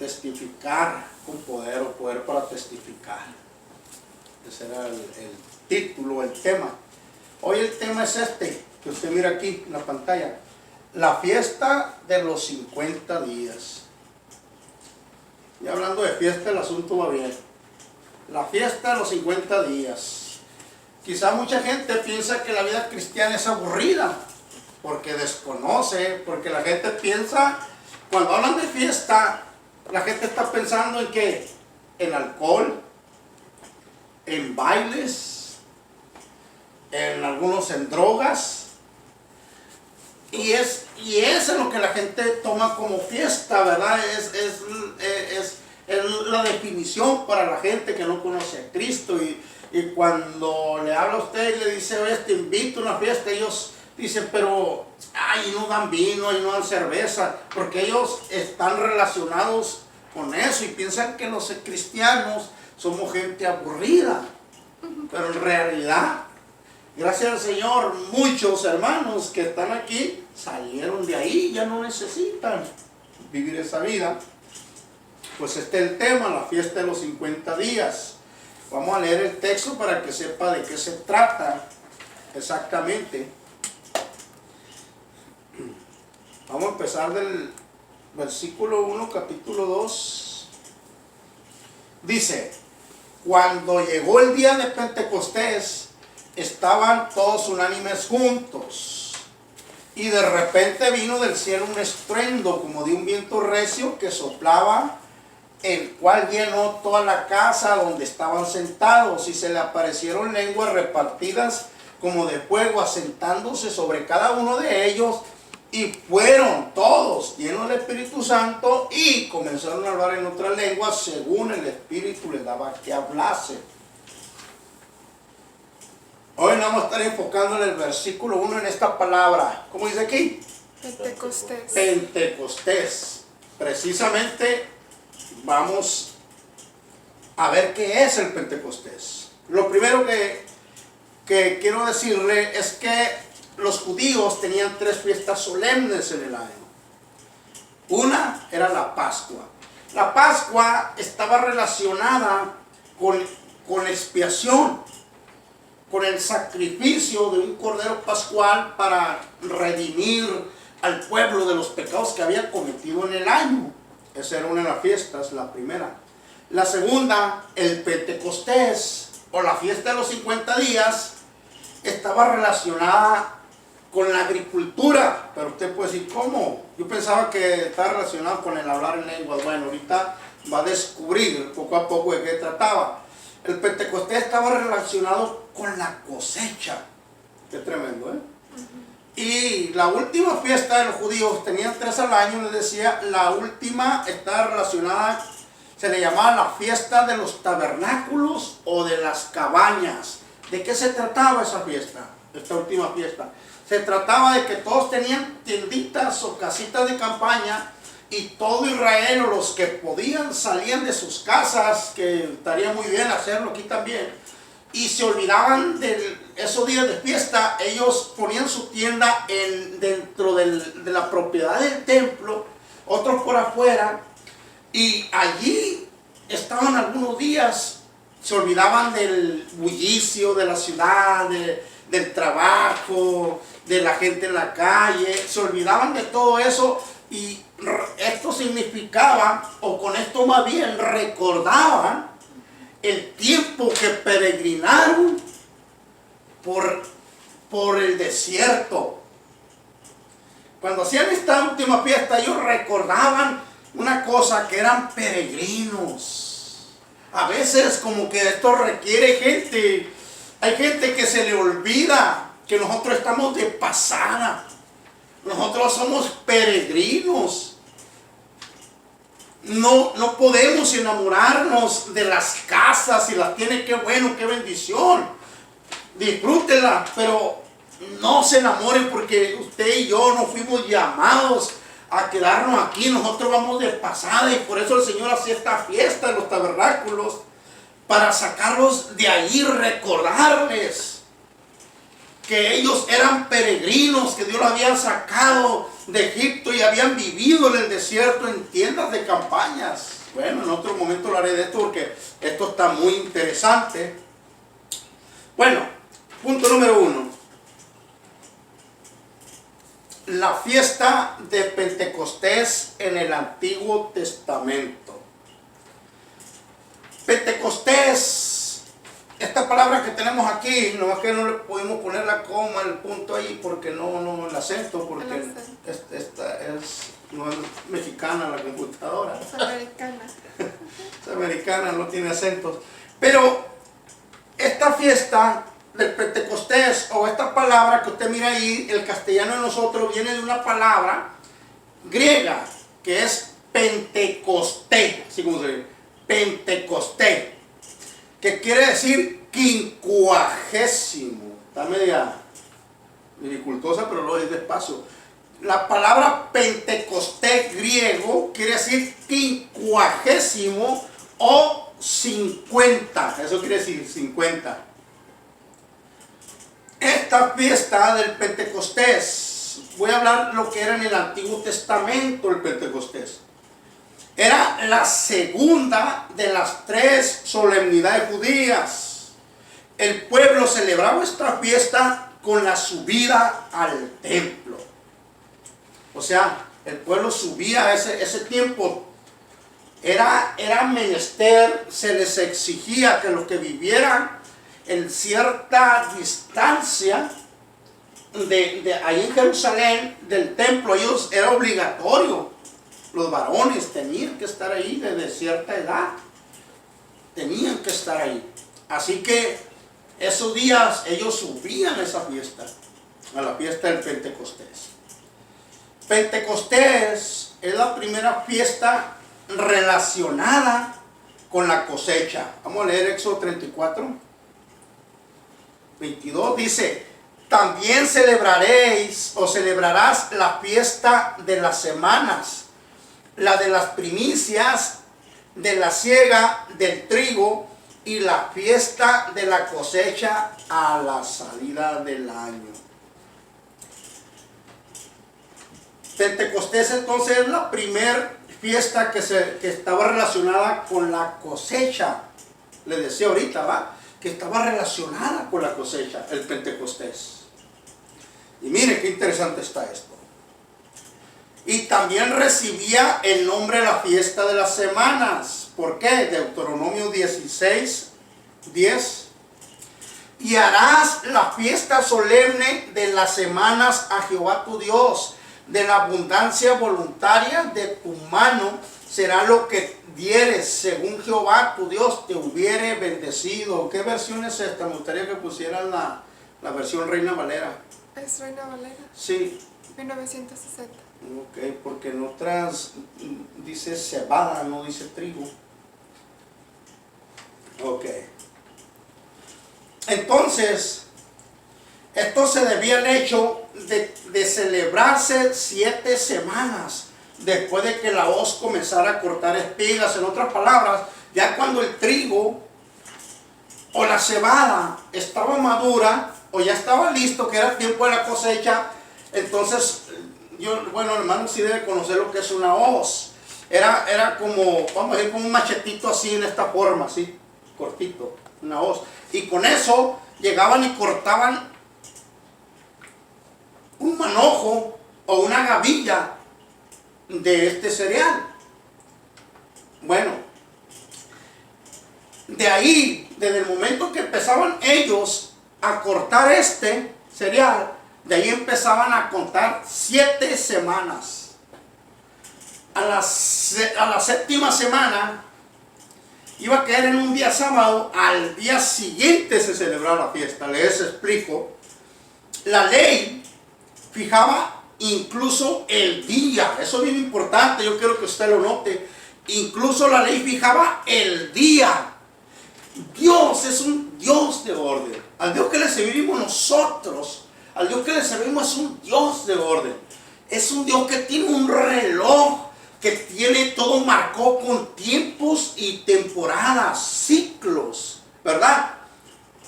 testificar con poder o poder para testificar. Ese era el título, el tema. Hoy el tema es este, que usted mira aquí en la pantalla. La fiesta de los 50 días. Y hablando de fiesta, el asunto va bien. La fiesta de los 50 días. Quizá mucha gente piensa que la vida cristiana es aburrida, porque desconoce, porque la gente piensa, cuando hablan de fiesta, la gente está pensando en ¿qué? En alcohol, en bailes, en algunos en drogas. Y es lo que la gente toma como fiesta, ¿verdad? Es la definición para la gente que no conoce a Cristo. Y cuando le habla a usted y le dice, oye, te invito a una fiesta, ellos dicen, pero, ay, no dan vino, y no dan cerveza, porque ellos están relacionados con eso y piensan que los cristianos somos gente aburrida. Pero en realidad, gracias al Señor, muchos hermanos que están aquí salieron de ahí, ya no necesitan vivir esa vida. Pues este es el tema, la fiesta de los 50 días. Vamos a leer el texto para que sepa de qué se trata exactamente. Vamos a empezar del versículo 1, capítulo 2. Dice, cuando llegó el día de Pentecostés, estaban todos unánimes juntos. Y de repente vino del cielo un estruendo como de un viento recio que soplaba, el cual llenó toda la casa donde estaban sentados, y se le aparecieron lenguas repartidas como de fuego, asentándose sobre cada uno de ellos, y fueron todos llenos del Espíritu Santo y comenzaron a hablar en otras lenguas según el Espíritu les daba que hablase. Hoy nos vamos a estar enfocando en el versículo 1 en esta palabra. ¿Cómo dice aquí? Pentecostés. Pentecostés. Precisamente vamos a ver qué es el Pentecostés. Lo primero que quiero decirle es que los judíos tenían 3 fiestas solemnes en el año. Una era la Pascua. La Pascua estaba relacionada con expiación, con el sacrificio de un cordero pascual para redimir al pueblo de los pecados que había cometido en el año. Esa era una de las fiestas, la primera. La segunda, el Pentecostés, o la fiesta de los 50 días, estaba relacionada con la agricultura. Pero usted puede decir, ¿cómo? Yo pensaba que estaba relacionado con el hablar en lenguas. Bueno, ahorita va a descubrir poco a poco de qué trataba. El Pentecostés estaba relacionado con la cosecha. Qué tremendo, ¿eh? Y la última fiesta de los judíos, tenían 3 al año, les decía, la última está relacionada, se le llamaba la fiesta de los tabernáculos o de las cabañas. ¿De qué se trataba esa fiesta? Esta última fiesta. Se trataba de que todos tenían tienditas o casitas de campaña, y todo Israel, o los que podían, salían de sus casas, que estaría muy bien hacerlo aquí también, y se olvidaban de esos días de fiesta. Ellos ponían su tienda dentro de la propiedad del templo, otros por afuera, y allí estaban algunos días. Se olvidaban del bullicio de la ciudad, del trabajo, de la gente en la calle. Se olvidaban de todo eso, y esto significaba, o con esto más bien recordaban el tiempo que peregrinaron por el desierto. Cuando hacían esta última fiesta, ellos recordaban una cosa, que eran peregrinos. A veces como que esto requiere gente. Hay gente que se le olvida que nosotros estamos de pasada. Nosotros somos peregrinos. No podemos enamorarnos de las casas. Si las tiene, qué bueno, qué bendición. Disfrútenla, pero no se enamoren, porque usted y yo no fuimos llamados a quedarnos aquí. Nosotros vamos de pasada, y por eso el Señor hacía esta fiesta de los tabernáculos, para sacarlos de ahí, recordarles que ellos eran peregrinos, que Dios los había sacado de Egipto y habían vivido en el desierto en tiendas de campañas. Bueno, en otro momento hablaré de esto porque esto está muy interesante. Bueno, punto número 1. La fiesta de Pentecostés en el Antiguo Testamento. Pentecostés, esta palabra que tenemos aquí, nomás que no le pudimos poner la coma, el punto ahí, porque no el acento, porque esta no es mexicana la computadora. Es americana. Es americana, no tiene acentos. Pero esta fiesta del Pentecostés, o esta palabra que usted mira ahí, el castellano de nosotros viene de una palabra griega que es Pentecosté, así como se dice, Pentecosté, que quiere decir quincuagésimo. Está media dificultosa, pero lo es despacio. La palabra Pentecostés griego quiere decir quincuagésimo o 50. Eso quiere decir 50. Esta fiesta del Pentecostés, voy a hablar lo que era en el Antiguo Testamento el Pentecostés. Era la segunda de las 3 solemnidades judías. El pueblo celebraba esta fiesta con la subida al templo. O sea, el pueblo subía ese tiempo. Era menester, se les exigía que los que vivieran en cierta distancia de ahí en Jerusalén, del templo, ellos era obligatorio. Los varones tenían que estar ahí desde cierta edad. Tenían que estar ahí. Así que esos días ellos subían a esa fiesta, a la fiesta del Pentecostés. Pentecostés es la primera fiesta relacionada con la cosecha. Vamos a leer Éxodo 34, 22. Dice: también celebraréis o celebrarás la fiesta de las semanas, la de las primicias de la siega del trigo y la fiesta de la cosecha a la salida del año. Pentecostés entonces es la primera fiesta que estaba relacionada con la cosecha. Le decía ahorita, ¿va? Que estaba relacionada con la cosecha, el Pentecostés. Y mire qué interesante está esto. Y también recibía el nombre de la fiesta de las semanas. ¿Por qué? Deuteronomio 16, 10. Y harás la fiesta solemne de las semanas a Jehová tu Dios. De la abundancia voluntaria de tu mano será lo que dieres, según Jehová tu Dios te hubiere bendecido. ¿Qué versión es esta? Me gustaría que pusieran la versión Reina Valera. ¿Es Reina Valera? Sí. 1960. Ok, porque en otras dice cebada, no dice trigo. Ok. Entonces, esto se debía al hecho de celebrarse 7 semanas después de que la hoz comenzara a cortar espigas. En otras palabras, ya cuando el trigo o la cebada estaba madura o ya estaba listo, que era tiempo de la cosecha, entonces, bueno, hermano, sí debe conocer lo que es una hoz. Era como, vamos a decir, como un machetito así en esta forma, así, cortito, una hoz. Y con eso llegaban y cortaban un manojo o una gavilla de este cereal. Bueno, de ahí, desde el momento que empezaban ellos a cortar este cereal, de ahí empezaban a contar 7 semanas. A la 7ª semana iba a caer en un día sábado. Al día siguiente se celebraba la fiesta. Les explico. La ley fijaba incluso el día. Eso es bien importante, yo quiero que usted lo note. Incluso la ley fijaba el día. Dios es un Dios de orden. Al Dios que le servimos nosotros, al Dios que le servimos es un Dios de orden. Es un Dios que tiene un reloj, que tiene todo marcado con tiempos y temporadas, ciclos, ¿verdad?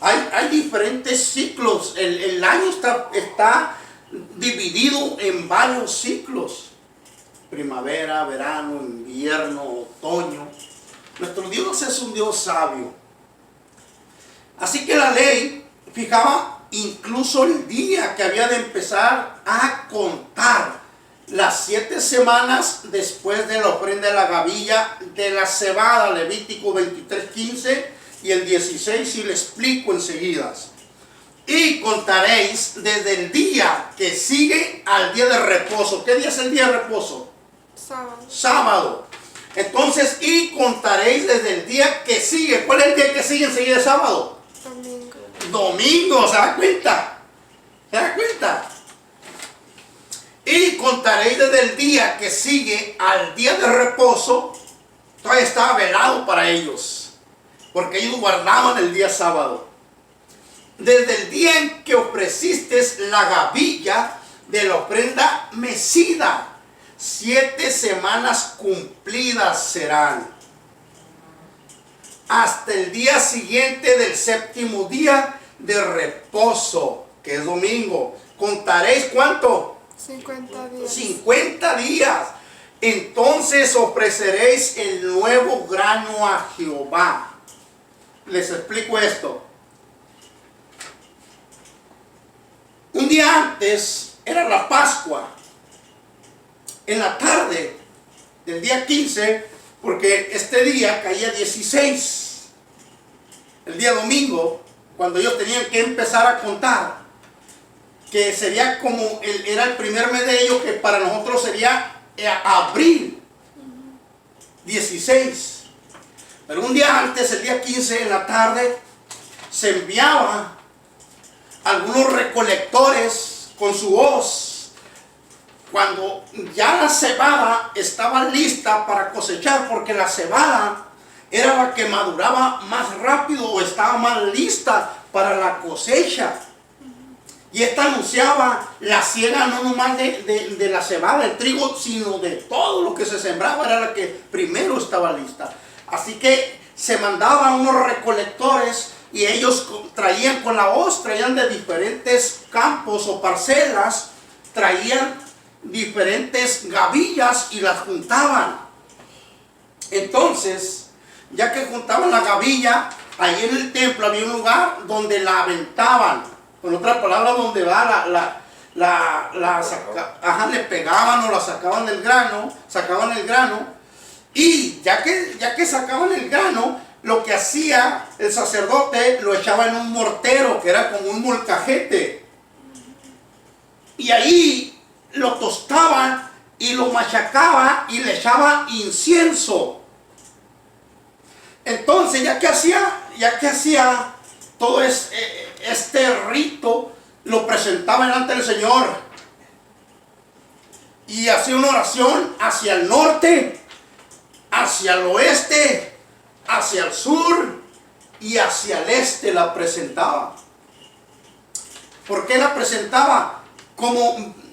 Hay diferentes ciclos. El año está dividido en varios ciclos: primavera, verano, invierno, otoño. Nuestro Dios es un Dios sabio. Así que la ley fijaba incluso el día que había de empezar a contar las 7 semanas después de la ofrenda de la gavilla de la cebada, Levítico 23:15 y el 16, y le explico enseguida. Y contaréis desde el día que sigue al día de reposo. ¿Qué día es el día de reposo? Sábado. Sábado. Entonces, y contaréis desde el día que sigue. ¿Cuál es el día que sigue enseguida de sábado? Domingo. Domingo, ¿se da cuenta? ¿Se da cuenta? Y contaréis desde el día que sigue al día de reposo. Todavía estaba velado para ellos, porque ellos guardaban el día sábado. Desde el día en que ofreciste la gavilla de la ofrenda mecida, 7 semanas cumplidas serán, hasta el día siguiente del 7º día de reposo, que es domingo. ¿Contaréis cuánto? 50 días. 50 días. Entonces ofreceréis el nuevo grano a Jehová. Les explico esto. Un día antes era la Pascua. En la tarde del día 15, porque este día caía 16, el día domingo, cuando ellos tenían que empezar a contar, que sería como era el primer mes de ellos, que para nosotros sería abril 16. Pero un día antes, el día 15 en la tarde, se enviaba algunos recolectores con su hoz. Cuando ya la cebada estaba lista para cosechar, porque la cebada era la que maduraba más rápido o estaba más lista para la cosecha. Y esta anunciaba la siega no nomás de la cebada, el trigo, sino de todo lo que se sembraba, era la que primero estaba lista. Así que se mandaban unos recolectores y ellos traían con la hoz, traían de diferentes campos o parcelas, traían diferentes gavillas y las juntaban. Entonces, ya que juntaban la gavilla, ahí en el templo había un lugar donde la aventaban. Con otras palabras, donde va le pegaban o la sacaban del grano, sacaban el grano, y ya que sacaban el grano, lo que hacía el sacerdote lo echaba en un mortero, que era como un molcajete, y ahí lo tostaba y lo machacaba y le echaba incienso. Entonces, ya que hacía todo este rito, lo presentaba delante del Señor y hacía una oración hacia el norte, hacia el oeste, hacia el sur y hacia el este. La presentaba. ¿Por qué la presentaba?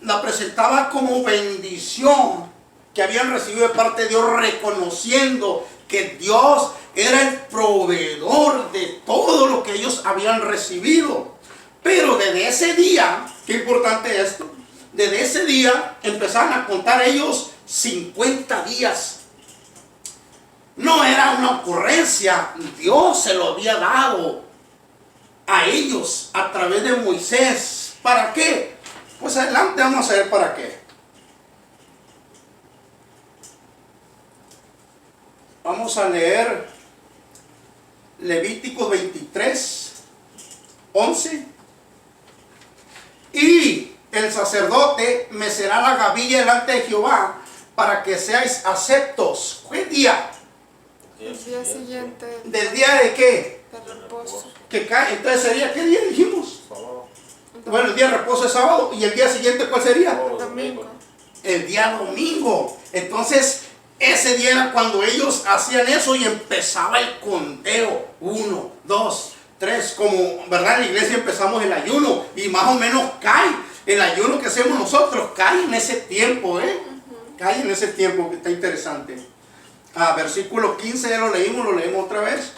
La presentaba como bendición que habían recibido de parte de Dios, reconociendo que Dios era el proveedor de todo lo que ellos habían recibido. Pero desde ese día, qué importante esto, desde ese día empezaron a contar ellos 50 días. No era una ocurrencia, Dios se lo había dado a ellos a través de Moisés. ¿Para qué? Pues adelante vamos a ver para qué. Vamos a leer Levítico 23, 11. Y el sacerdote mecerá la gavilla delante de Jehová para que seáis aceptos. ¿Qué día? El día siguiente ¿Del día de qué? de reposo. Que cae. Entonces sería, ¿qué día dijimos? Bueno, el día de reposo es sábado. ¿Y el día siguiente cuál sería? Domingo. El día domingo. Entonces, ese día era cuando ellos hacían eso y empezaba el conteo. 1, 2, 3. Como, ¿verdad? En la iglesia empezamos el ayuno y más o menos cae. El ayuno que hacemos nosotros cae en ese tiempo, Cae en ese tiempo, que está interesante. Versículo 15, ya lo leímos otra vez.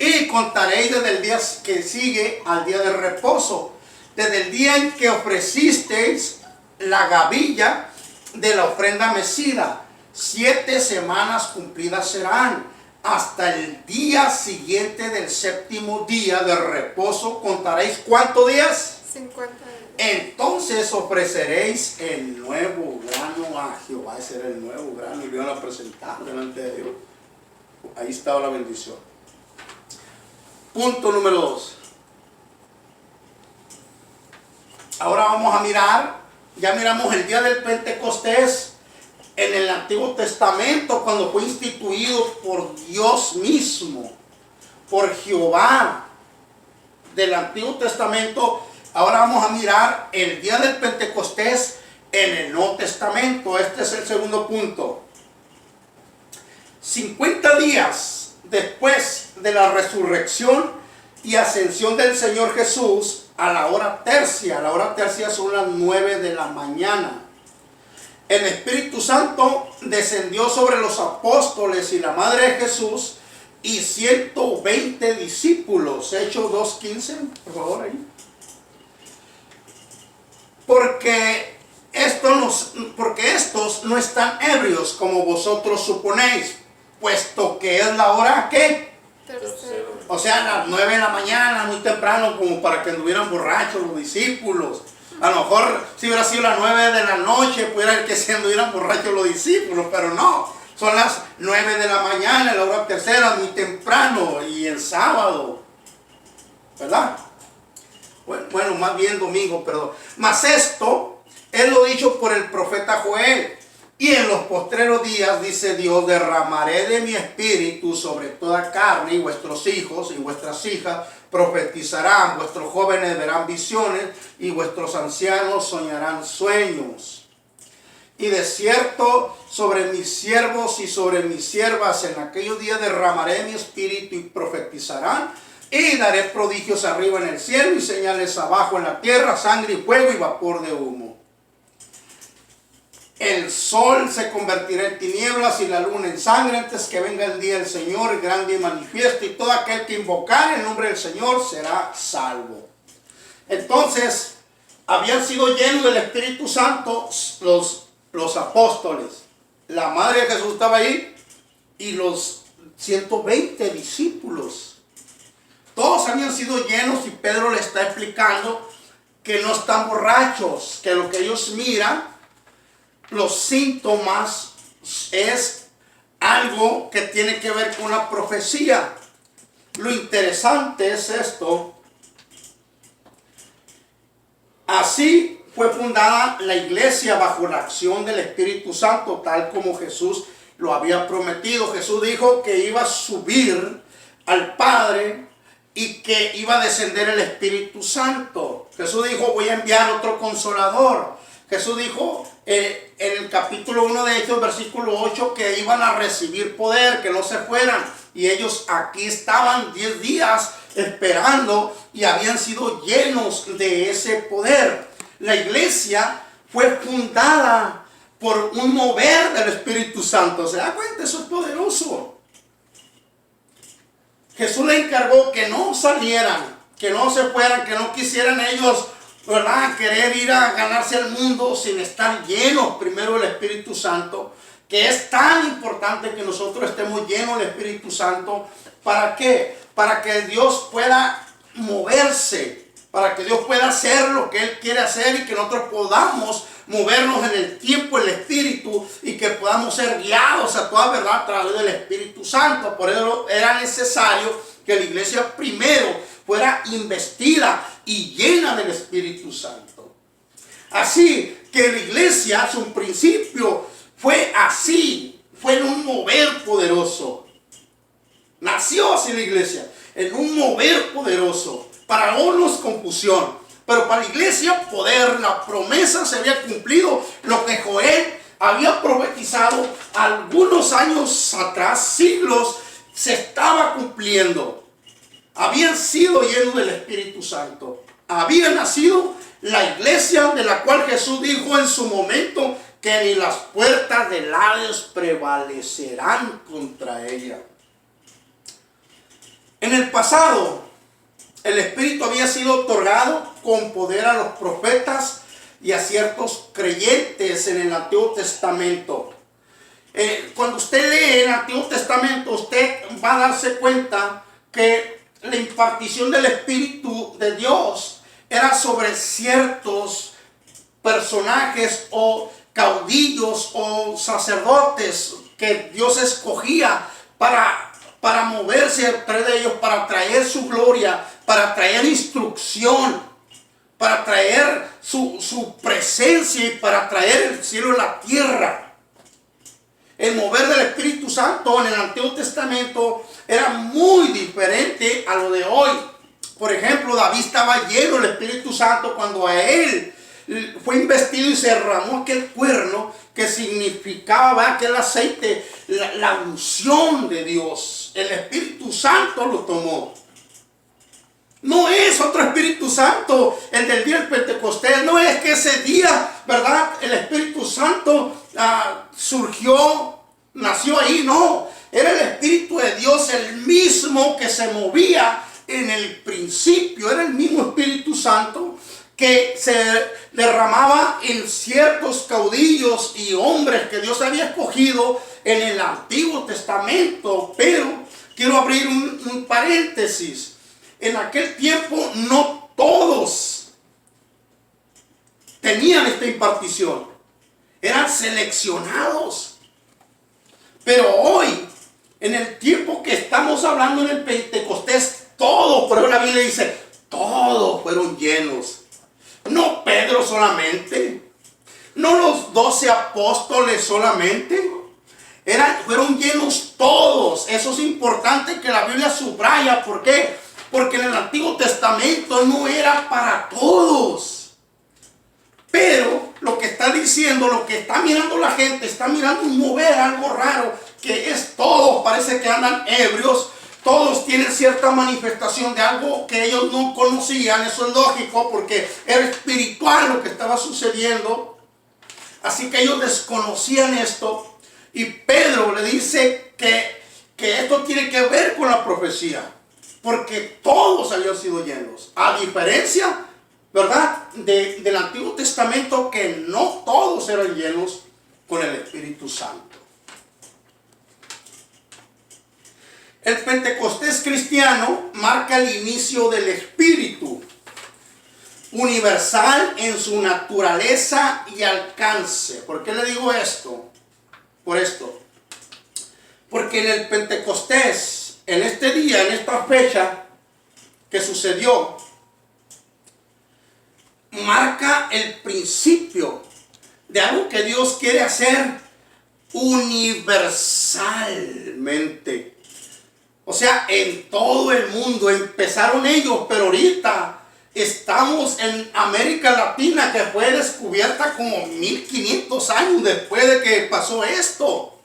Y contaréis desde el día que sigue al día de reposo. desde el día en que ofrecisteis la gavilla de la ofrenda mecida. 7 semanas cumplidas serán, hasta el día siguiente del 7º día de reposo. ¿Contaréis cuántos días? 50 días. Entonces ofreceréis el nuevo grano a Jehová. Ese era el nuevo grano y lo iban a presentar delante de Dios. Ahí estaba la bendición. Punto número 2. Ahora vamos a mirar, ya miramos el día del Pentecostés en el Antiguo Testamento, cuando fue instituido por Dios mismo, por Jehová del Antiguo Testamento. Ahora vamos a mirar el día del Pentecostés en el Nuevo Testamento. Este es el segundo punto. 50 días después de la resurrección y ascensión del Señor Jesús, a la hora tercia. La hora tercia son las 9 de la mañana. El Espíritu Santo descendió sobre los apóstoles y la Madre de Jesús y 120 discípulos. Hechos 2:15, por favor, ahí. Porque estos no están ebrios como vosotros suponéis, puesto que es la hora, ¿qué? Tercero. O sea, a las 9 de la mañana, muy temprano, como para que anduvieran borrachos los discípulos. A lo mejor si hubiera sido las 9 de la noche, pudiera que se anduvieran borrachos los discípulos, pero no. Son las 9 de la mañana, la hora tercera, muy temprano, y el sábado, ¿verdad? Bueno, más bien domingo, perdón. Mas esto es lo dicho por el profeta Joel. Y en los postreros días, dice Dios, derramaré de mi espíritu sobre toda carne, y vuestros hijos y vuestras hijas profetizarán, vuestros jóvenes verán visiones, y vuestros ancianos soñarán sueños. Y de cierto, sobre mis siervos y sobre mis siervas en aquellos días derramaré mi espíritu y profetizarán, y daré prodigios arriba en el cielo y señales abajo en la tierra, sangre y fuego y vapor de humo. El sol se convertirá en tinieblas y la luna en sangre antes que venga el día del Señor grande y manifiesto, y todo aquel que invocar el nombre del Señor será salvo. Entonces, habían sido llenos del Espíritu Santo los apóstoles. La Madre de Jesús estaba ahí y los 120 discípulos. Todos habían sido llenos, y Pedro le está explicando que no están borrachos, que lo que ellos miran, los síntomas, es algo que tiene que ver con la profecía. Lo interesante es esto. Así fue fundada la iglesia bajo la acción del Espíritu Santo, tal como Jesús lo había prometido. Jesús dijo que iba a subir al Padre y que iba a descender el Espíritu Santo. Jesús dijo, voy a enviar otro consolador. Jesús dijo en el capítulo 1 de Hechos, versículo 8, que iban a recibir poder, que no se fueran. Y ellos aquí estaban 10 días esperando y habían sido llenos de ese poder. La iglesia fue fundada por un mover del Espíritu Santo. ¿Se da cuenta? Eso es poderoso. Jesús le encargó que no salieran, que no se fueran, que no quisieran ellos, ¿verdad?, querer ir a ganarse el mundo sin estar llenos primero del Espíritu Santo, que es tan importante que nosotros estemos llenos del Espíritu Santo. ¿Para qué? Para que Dios pueda moverse, para que Dios pueda hacer lo que Él quiere hacer, y que nosotros podamos movernos en el tiempo, el Espíritu, y que podamos ser guiados a toda verdad a través del Espíritu Santo. Por eso era necesario que la iglesia primero fuera investida y llena del Espíritu Santo. Así que la iglesia, su principio fue así, fue en un mover poderoso. Nació así la iglesia, en un mover poderoso. Para unos confusión, pero para la iglesia poder. La promesa se había cumplido. Lo que Joel había profetizado algunos años atrás, siglos, se estaba cumpliendo. Habían sido llenos del Espíritu Santo. Había nacido la iglesia, de la cual Jesús dijo en su momento que ni las puertas del Hades prevalecerán contra ella. En el pasado, el Espíritu había sido otorgado con poder a los profetas y a ciertos creyentes en el Antiguo Testamento. Cuando usted lee el Antiguo Testamento, usted va a darse cuenta que la impartición del Espíritu de Dios era sobre ciertos personajes o caudillos o sacerdotes que Dios escogía para moverse entre ellos, para traer su gloria, para traer instrucción, para traer su presencia y para traer el cielo y la tierra. El mover del Espíritu Santo en el Antiguo Testamento era muy diferente a lo de hoy. Por ejemplo, David estaba lleno del Espíritu Santo cuando a él fue investido y se derramó aquel cuerno que significaba aquel aceite, la unción de Dios. El Espíritu Santo lo tomó. No es otro Espíritu Santo, el del día del Pentecostés. No es que ese día, ¿verdad?, el Espíritu Santo nació ahí. No, era el Espíritu de Dios, el mismo que se movía en el principio. Era el mismo Espíritu Santo que se derramaba en ciertos caudillos y hombres que Dios había escogido en el Antiguo Testamento. Pero quiero abrir un paréntesis. En aquel tiempo no todos tenían esta impartición. Eran seleccionados. Pero hoy, en el tiempo que estamos hablando en el Pentecostés, todos, por eso la Biblia dice, todos fueron llenos. No Pedro solamente, no los 12 apóstoles solamente, fueron llenos todos. Eso es importante que la Biblia subraya. ¿Por qué? Porque en el Antiguo Testamento no era para todos. Pero lo que está diciendo, lo que está mirando la gente, está mirando un mover algo raro, que es todos, parece que andan ebrios. Todos tienen cierta manifestación de algo que ellos no conocían. Eso es lógico porque era espiritual lo que estaba sucediendo. Así que ellos desconocían esto. Y Pedro le dice que esto tiene que ver con la profecía. Porque todos habían sido llenos. A diferencia, ¿verdad?, del Antiguo Testamento, que no todos eran llenos con el Espíritu Santo. El Pentecostés cristiano marca el inicio del Espíritu, universal en su naturaleza y alcance. ¿Por qué le digo esto? Por esto. Porque en el Pentecostés, en este día, en esta fecha que sucedió, marca el principio de algo que Dios quiere hacer universalmente. O sea, en todo el mundo. Empezaron ellos, pero ahorita estamos en América Latina, que fue descubierta como 1500 años después de que pasó esto.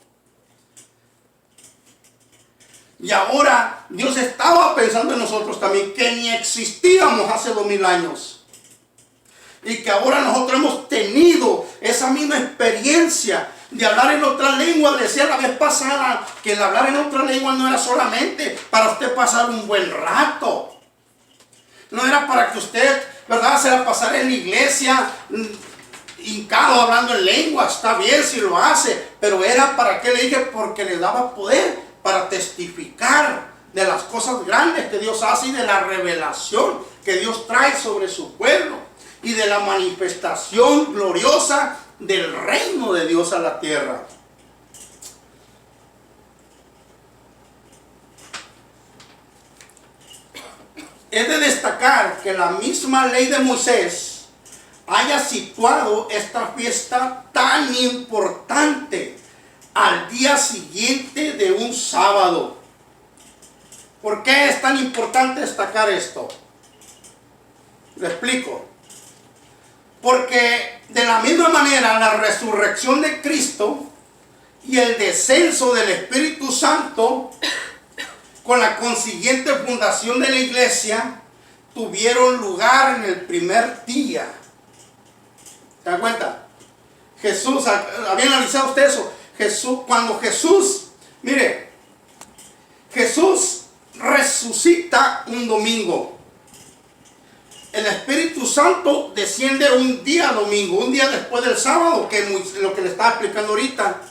Y ahora Dios estaba pensando en nosotros también, que ni existíamos hace 2000 años. Y que ahora nosotros hemos tenido esa misma experiencia de hablar en otra lengua. Decía la vez pasada que el hablar en otra lengua no era solamente para usted pasar un buen rato. No era para que usted, ¿verdad?, se la pasara en la iglesia hincado hablando en lengua. Está bien si lo hace, pero era para qué le dije, porque le daba poder para testificar de las cosas grandes que Dios hace y de la revelación que Dios trae sobre su pueblo y de la manifestación gloriosa del reino de Dios a la tierra. Es de destacar que la misma ley de Moisés haya situado esta fiesta tan importante al día siguiente de un sábado. ¿Por qué es tan importante destacar esto? Le explico. Porque de la misma manera la resurrección de Cristo y el descenso del Espíritu Santo, con la consiguiente fundación de la iglesia, tuvieron lugar en el primer día. ¿Se dan cuenta? Jesús, ¿había analizado usted eso? Cuando Jesús resucita un domingo. el Espíritu Santo desciende un día domingo, un día después del sábado, que es lo que le estaba explicando ahorita.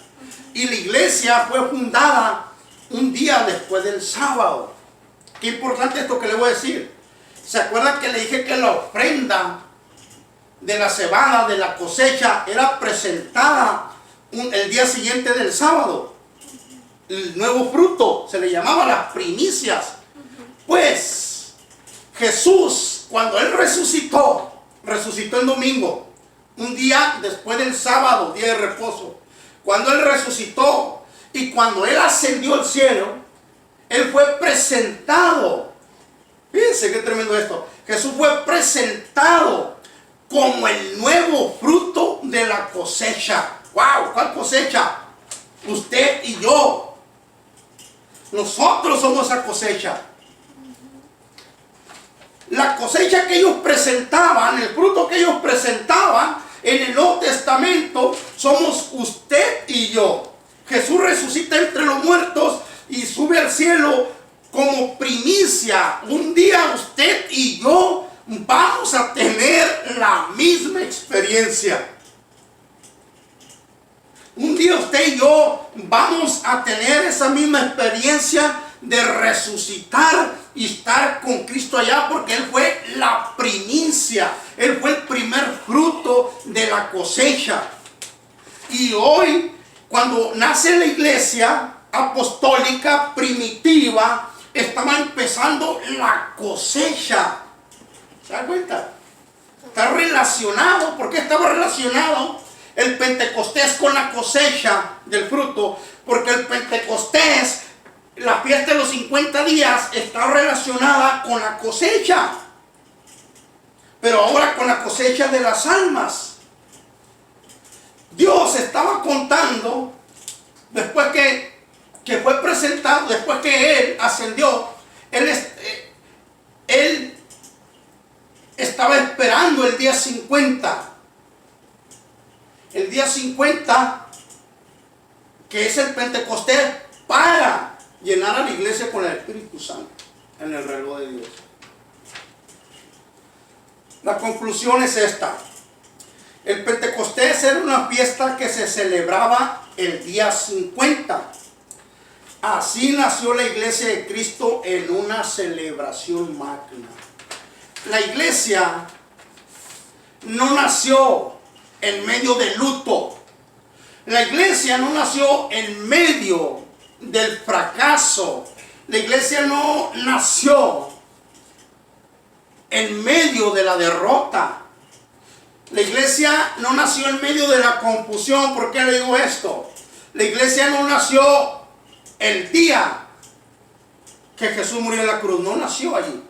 Y la iglesia fue fundada un día después del sábado. Qué importante esto que le voy a decir. ¿Se acuerdan que le dije que la ofrenda de la cebada, de la cosecha, era presentada el día siguiente del sábado? El nuevo fruto, se le llamaba las primicias. Pues Jesús, cuando Él resucitó el domingo, un día después del sábado, día de reposo. Cuando Él resucitó y cuando Él ascendió al cielo, Él fue presentado. Fíjense qué tremendo esto. Jesús fue presentado como el nuevo fruto de la cosecha. ¡Wow! ¿Cuál cosecha? Usted y yo. Nosotros somos esa cosecha. La cosecha que ellos presentaban, el fruto que ellos presentaban en el Nuevo Testamento, somos usted y yo. Jesús resucita entre los muertos y sube al cielo como primicia. Un día usted y yo vamos a tener la misma experiencia. Un día usted y yo vamos a tener esa misma experiencia de resucitar y estar con Cristo allá, porque Él fue la primicia, Él fue el primer fruto de la cosecha. Y hoy, cuando nace la iglesia apostólica primitiva, estaba empezando la cosecha. ¿Se da cuenta? Está relacionado. ¿Por qué estaba relacionado el Pentecostés con la cosecha del fruto? Porque el Pentecostés, la fiesta de los 50 días, está relacionada con la cosecha, pero ahora con la cosecha de las almas. Dios estaba contando, después que fue presentado, después que Él ascendió, Él estaba esperando el día 50. El día 50, que es el Pentecostés, para llenar a la iglesia con el Espíritu Santo en el reloj de Dios. La conclusión es esta. El Pentecostés era una fiesta que se celebraba el día 50. Así nació la iglesia de Cristo en una celebración magna. La iglesia no nació en medio de luto. La iglesia no nació en medio del fracaso. La iglesia no nació en medio de la derrota. La iglesia no nació en medio de la confusión. ¿Por qué le digo esto? La iglesia no nació el día que Jesús murió en la cruz. No nació allí.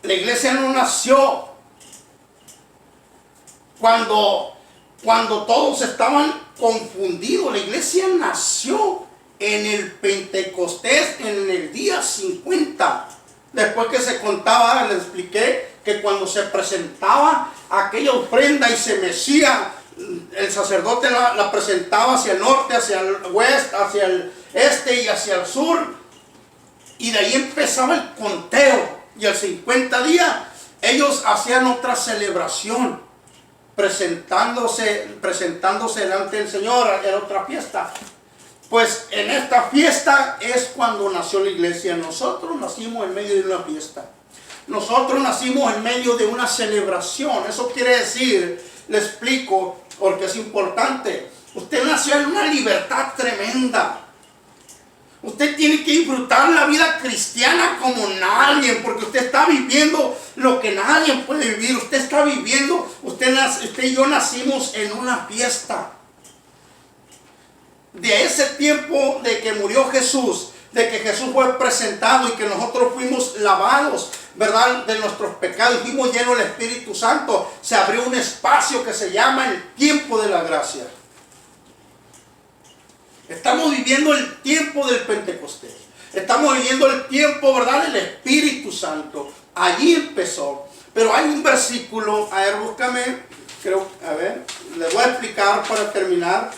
La iglesia no nació cuando todos estaban confundidos. La iglesia nació en el Pentecostés, en el día 50. Después que se contaba, les expliqué que cuando se presentaba aquella ofrenda y se mecía, el sacerdote la presentaba hacia el norte, hacia el oeste, hacia el este y hacia el sur. Y de ahí empezaba el conteo. Y al 50 días ellos hacían otra celebración, presentándose delante del Señor. Era otra fiesta. Pues en esta fiesta es cuando nació la iglesia. Nosotros nacimos en medio de una fiesta. Nosotros nacimos en medio de una celebración. Eso quiere decir, le explico porque es importante. Usted nació en una libertad tremenda. Usted tiene que disfrutar la vida cristiana como nadie, porque usted está viviendo lo que nadie puede vivir. Usted está viviendo, usted y yo nacimos en una fiesta. De ese tiempo de que murió Jesús, de que Jesús fue presentado y que nosotros fuimos lavados, ¿verdad?, de nuestros pecados y fuimos llenos del Espíritu Santo, se abrió un espacio que se llama el tiempo de la gracia. Estamos viviendo el tiempo del Pentecostés. Estamos viviendo el tiempo, ¿verdad?, del Espíritu Santo. Allí empezó. Pero hay un versículo, a ver, búscame, les voy a explicar para terminar.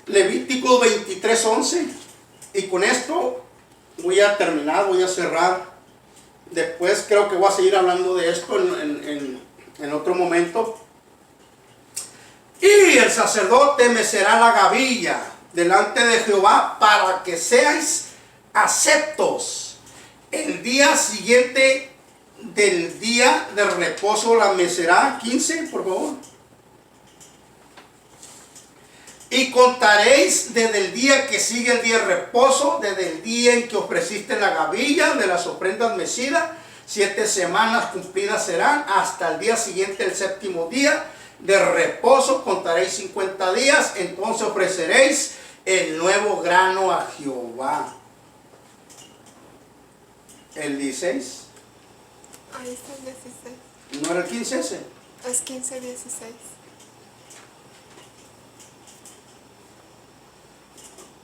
Levítico 23:11. Y con esto voy a terminar, voy a cerrar. Después creo que voy a seguir hablando de esto en otro momento. Y el sacerdote mecerá la gavilla delante de Jehová para que seáis aceptos. El día siguiente del día de reposo la mecerá. 15, por favor. Y contaréis desde el día que sigue el día de reposo, desde el día en que ofreciste la gavilla de las ofrendas mecidas, 7 semanas cumplidas serán, hasta el día siguiente, el séptimo día de reposo, contaréis 50 días, entonces ofreceréis el nuevo grano a Jehová. El 16. Ahí está el 16. ¿No era el 15 ese? Es 15, 16.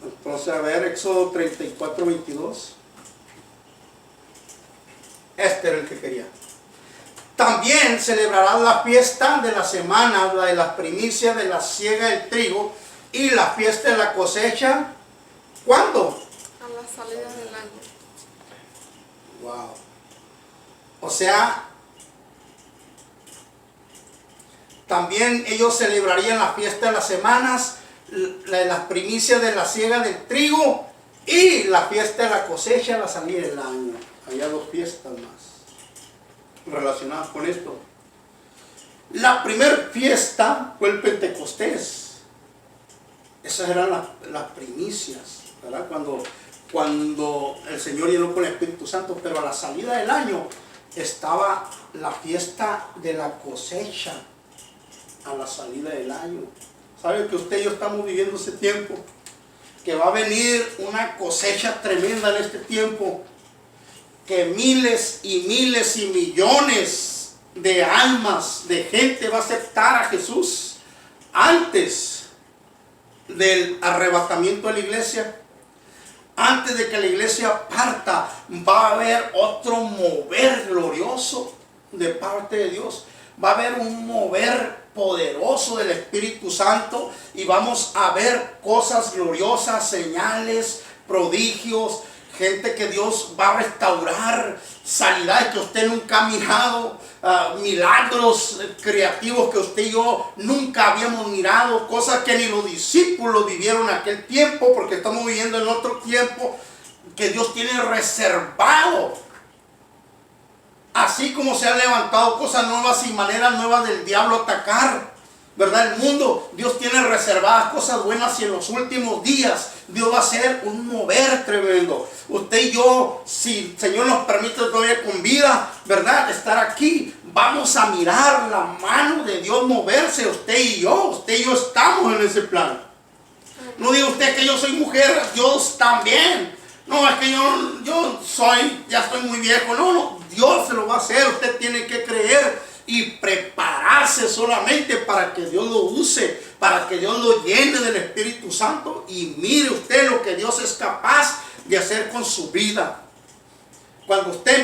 Entonces, a ver, Éxodo 34, 22. Este era el que quería. También celebrarás la fiesta de la semana, la de las primicias de la siega del trigo y la fiesta de la cosecha. ¿Cuándo? A la salida del año. Wow. O sea, también ellos celebrarían la fiesta de las semanas, las primicias de la siega del trigo y la fiesta de la cosecha a la salida del año. Había 2 fiestas más relacionadas con esto. La primera fiesta fue el Pentecostés. Esas eran las primicias, ¿verdad? Cuando el Señor llenó con el Espíritu Santo, pero a la salida del año estaba la fiesta de la cosecha a la salida del año. ¿Sabe que usted y yo estamos viviendo ese tiempo? Que va a venir una cosecha tremenda en este tiempo. Que miles y miles y millones de almas, de gente va a aceptar a Jesús antes del arrebatamiento de la iglesia. Antes de que la iglesia parta, va a haber otro mover glorioso de parte de Dios. Va a haber un mover poderoso del Espíritu Santo y vamos a ver cosas gloriosas, señales, prodigios, gente que Dios va a restaurar, sanidades que usted nunca ha mirado, milagros creativos que usted y yo nunca habíamos mirado, cosas que ni los discípulos vivieron en aquel tiempo, porque estamos viviendo en otro tiempo que Dios tiene reservado. Así como se han levantado cosas nuevas y maneras nuevas del diablo atacar, ¿verdad? El mundo, Dios tiene reservadas cosas buenas y en los últimos días Dios va a hacer un mover tremendo. Usted y yo, si el Señor nos permite todavía con vida, ¿verdad? Estar aquí, vamos a mirar la mano de Dios moverse, usted y yo estamos en ese plan. No diga usted que yo soy mujer, Dios también. No, es que ya estoy muy viejo. No, Dios se lo va a hacer. Usted tiene que creer y prepararse solamente para que Dios lo use, para que Dios lo llene del Espíritu Santo y mire usted lo que Dios es capaz de hacer con su vida. Cuando usted